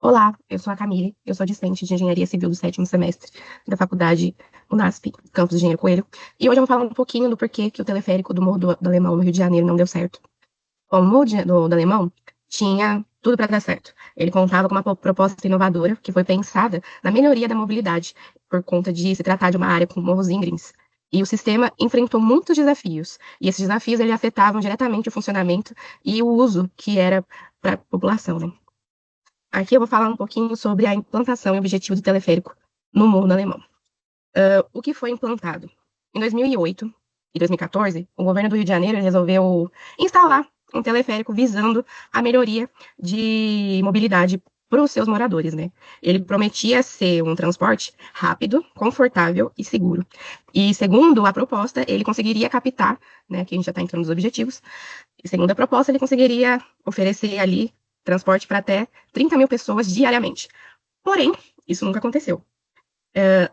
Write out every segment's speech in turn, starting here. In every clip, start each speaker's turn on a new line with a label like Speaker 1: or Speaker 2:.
Speaker 1: Olá, eu sou a Camille, eu sou discente de Engenharia Civil do sétimo semestre da Faculdade Unasp, Campus Engenheiro Coelho, e hoje eu vou falar um pouquinho do porquê que o teleférico do Morro do Alemão, no Rio de Janeiro, não deu certo. Bom, o Morro do Alemão tinha tudo para dar certo. Ele contava com uma proposta inovadora que foi pensada na melhoria da mobilidade, por conta de se tratar de uma área com morros íngremes. E o sistema enfrentou muitos desafios, e esses desafios ele afetavam diretamente o funcionamento e o uso que era para a população, né? Aqui eu vou falar um pouquinho sobre a implantação e objetivo do teleférico no mundo alemão. O que foi implantado? Em 2008 e 2014, o governo do Rio de Janeiro resolveu instalar um teleférico visando a melhoria de mobilidade para os seus moradores, né? Ele prometia ser um transporte rápido, confortável e seguro. E segundo a proposta, ele conseguiria captar, né? Que a gente já está entrando nos objetivos. E segundo a proposta, ele conseguiria oferecer ali transporte para até 30 mil pessoas diariamente. Porém, isso nunca aconteceu.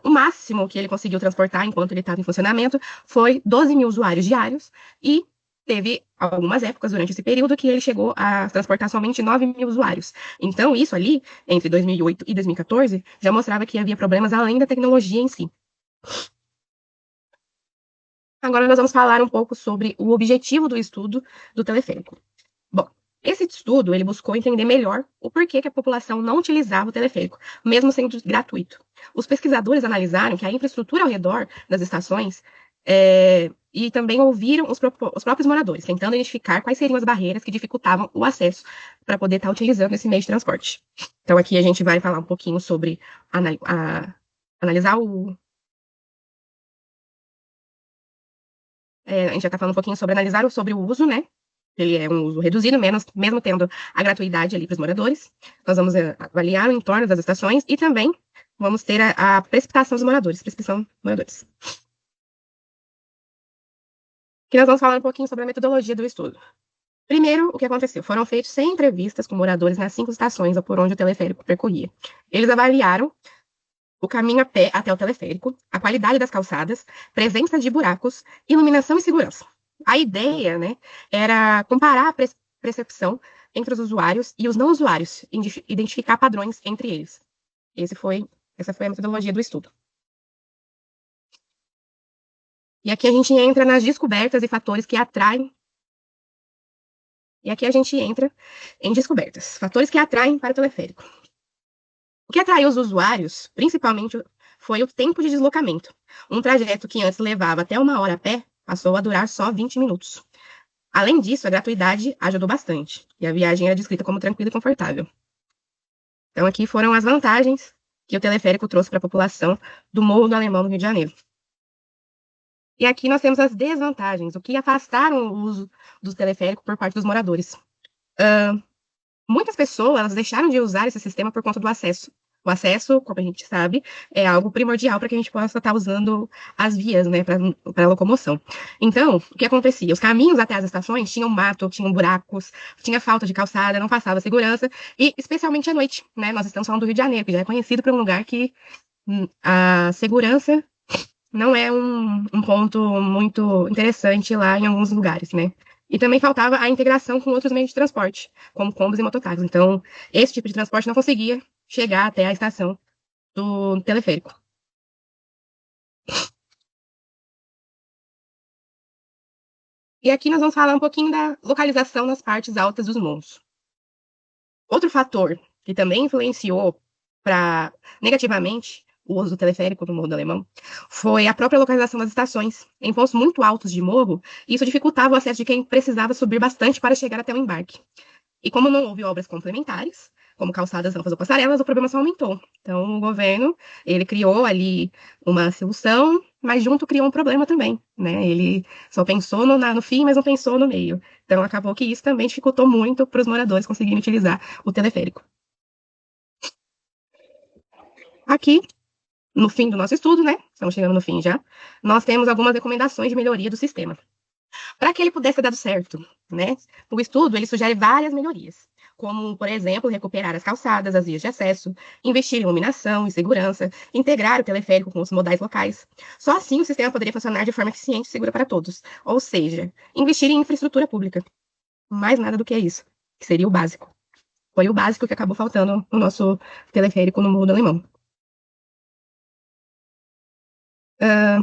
Speaker 1: O máximo que ele conseguiu transportar enquanto ele estava em funcionamento foi 12 mil usuários diários e teve algumas épocas durante esse período que ele chegou a transportar somente 9 mil usuários. Então, isso ali, entre 2008 e 2014, já mostrava que havia problemas além da tecnologia em si. Agora nós vamos falar um pouco sobre o objetivo do estudo do teleférico. Bom, esse estudo ele buscou entender melhor o porquê que a população não utilizava o teleférico, mesmo sendo gratuito. Os pesquisadores analisaram que a infraestrutura ao redor das estações e também ouviram os próprios moradores, tentando identificar quais seriam as barreiras que dificultavam o acesso para poder estar utilizando esse meio de transporte. Então, aqui a gente vai falar um pouquinho sobre analisar o. A gente já está falando um pouquinho sobre analisar sobre o uso, né? Ele é um uso reduzido, mesmo tendo a gratuidade ali para os moradores. Nós vamos avaliar o entorno das estações e também vamos ter a precipitação dos moradores, precipitação dos moradores. Aqui nós vamos falar um pouquinho sobre a metodologia do estudo. Primeiro, o que aconteceu? Foram feitas 100 entrevistas com moradores nas 5 estações por onde o teleférico percorria. Eles avaliaram o caminho a pé até o teleférico, a qualidade das calçadas, presença de buracos, iluminação e segurança. A ideia, né, era comparar a percepção entre os usuários e os não usuários, identificar padrões entre eles. Essa foi a metodologia do estudo. E aqui a gente entra nas descobertas e fatores que atraem. E aqui a gente entra em descobertas, fatores que atraem para o teleférico. O que atraiu os usuários, principalmente, foi o tempo de deslocamento. Um trajeto que antes levava até 1 hora a pé, passou a durar só 20 minutos. Além disso, a gratuidade ajudou bastante, e a viagem era descrita como tranquila e confortável. Então, aqui foram as vantagens que o teleférico trouxe para a população do Morro do Alemão, no Rio de Janeiro. E aqui nós temos as desvantagens, o que afastaram o uso do teleférico por parte dos moradores. Muitas pessoas elas deixaram de usar esse sistema por conta do acesso. O acesso, como a gente sabe, é algo primordial para que a gente possa estar usando as vias, né, para a locomoção. Então, o que acontecia? Os caminhos até as estações tinham mato, tinham buracos, tinha falta de calçada, não passava segurança, e especialmente à noite, né? Nós estamos falando do Rio de Janeiro, que já é conhecido por um lugar que a segurança não é um ponto muito interessante lá em alguns lugares, né? E também faltava a integração com outros meios de transporte, como combos e mototáxis. Então, esse tipo de transporte não conseguia chegar até a estação do teleférico. E aqui nós vamos falar um pouquinho da localização nas partes altas dos morros. Outro fator que também influenciou negativamente o uso do teleférico no Morro do Alemão foi a própria localização das estações. Em pontos muito altos de morro, isso dificultava o acesso de quem precisava subir bastante para chegar até o embarque. E como não houve obras complementares, como calçadas, rampas ou passarelas, o problema só aumentou. Então, o governo, ele criou ali uma solução, mas junto criou um problema também, né? Ele só pensou no fim, mas não pensou no meio. Então, acabou que isso também dificultou muito para os moradores conseguirem utilizar o teleférico. Aqui, no fim do nosso estudo, né? Estamos chegando no fim já. Nós temos algumas recomendações de melhoria do sistema. Para que ele pudesse dar certo, né? O estudo ele sugere várias melhorias, como, por exemplo, recuperar as calçadas, as vias de acesso, investir em iluminação e segurança, integrar o teleférico com os modais locais. Só assim o sistema poderia funcionar de forma eficiente e segura para todos. Ou seja, investir em infraestrutura pública. Mais nada do que isso, que seria o básico. Foi o básico que acabou faltando no nosso teleférico no Morro do Alemão. Ah,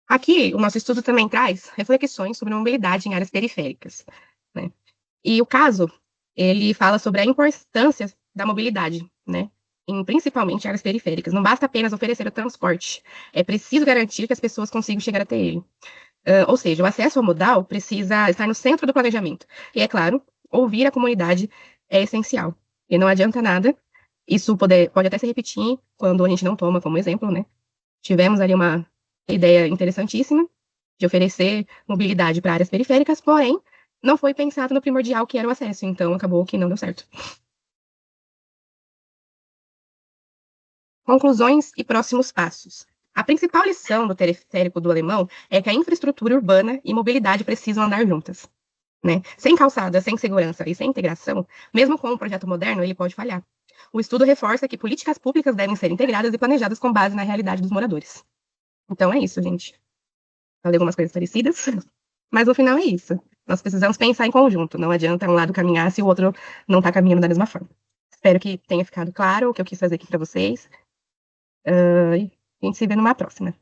Speaker 1: aqui, o nosso estudo também traz reflexões sobre mobilidade em áreas periféricas, né? E o caso, ele fala sobre a importância da mobilidade, né? Principalmente áreas periféricas. Não basta apenas oferecer o transporte, é preciso garantir que as pessoas consigam chegar até ele. Ou seja, o acesso ao modal precisa estar no centro do planejamento. E, é claro, ouvir a comunidade é essencial. E não adianta nada, isso pode até se repetir quando a gente não toma como exemplo, né? Tivemos ali uma ideia interessantíssima de oferecer mobilidade para áreas periféricas, porém, não foi pensado no primordial que era o acesso, então acabou que não deu certo. Conclusões e próximos passos. A principal lição do teleférico do alemão é que a infraestrutura urbana e mobilidade precisam andar juntas, né? Sem calçada, sem segurança e sem integração, mesmo com um projeto moderno, ele pode falhar. O estudo reforça que políticas públicas devem ser integradas e planejadas com base na realidade dos moradores. Então é isso, gente. Falei algumas coisas parecidas, mas no final é isso. Nós precisamos pensar em conjunto. Não adianta um lado caminhar se o outro não está caminhando da mesma forma. Espero que tenha ficado claro o que eu quis fazer aqui para vocês. E a gente se vê numa próxima.